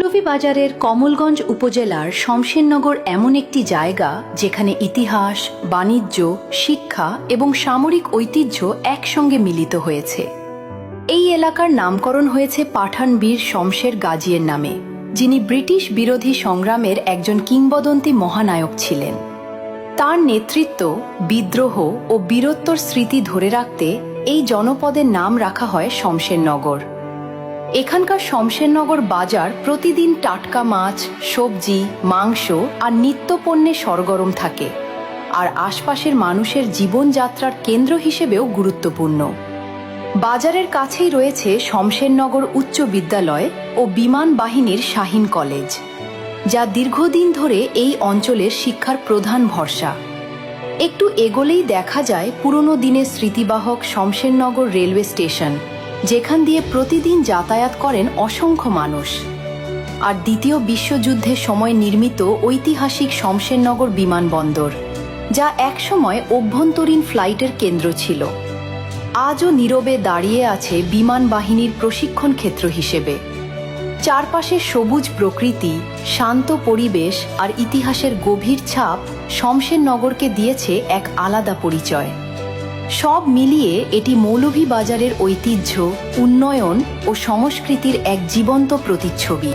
মৌলভীবাজারের কমলগঞ্জ উপজেলার শমশেরনগর এমন একটি জায়গা যেখানে ইতিহাস, বাণিজ্য, শিক্ষা এবং সামরিক ঐতিহ্য একসঙ্গে মিলিত হয়েছে। এই এলাকার নামকরণ হয়েছে পাঠান বীর শমশের গাজীর নামে, যিনি ব্রিটিশ বিরোধী সংগ্রামের একজন কিংবদন্তি মহানায়ক ছিলেন। তার নেতৃত্ব, বিদ্রোহ ও বীরত্বর স্মৃতি ধরে রাখতে এই জনপদের নাম রাখা হয় শমশেরনগর। এখানকার শমশেরনগর বাজার প্রতিদিন টাটকা মাছ, সবজি, মাংস আর নিত্যপণ্যে সরগরম থাকে, আর আশপাশের মানুষের জীবনযাত্রার কেন্দ্র হিসেবেও গুরুত্বপূর্ণ। বাজারের কাছেই রয়েছে শমশেরনগর উচ্চ বিদ্যালয় ও বিমান বাহিনীর শাহীন কলেজ, যা দীর্ঘদিন ধরে এই অঞ্চলের শিক্ষার প্রধান ভরসা। একটু এগোলেই দেখা যায় পুরনো দিনের স্মৃতিবাহক শমশেরনগর রেলওয়ে স্টেশন, যেখান দিয়ে প্রতিদিন যাতায়াত করেন অসংখ্য মানুষ, আর দ্বিতীয় বিশ্বযুদ্ধের সময় নির্মিত ঐতিহাসিক শমশেরনগর বিমানবন্দর, যা একসময় অভ্যন্তরীণ ফ্লাইটের কেন্দ্র ছিল। আজও নীরবে দাঁড়িয়ে আছে বিমান বাহিনীর প্রশিক্ষণ ক্ষেত্র হিসেবে। চারপাশে সবুজ প্রকৃতি, শান্ত পরিবেশ আর ইতিহাসের গভীর ছাপ শমশেরনগরকে দিয়েছে এক আলাদা পরিচয়। সব মিলিয়ে এটি মৌলভীবাজারের ঐতিহ্য, উন্নয়ন ও সংস্কৃতির এক জীবন্ত প্রতিচ্ছবি।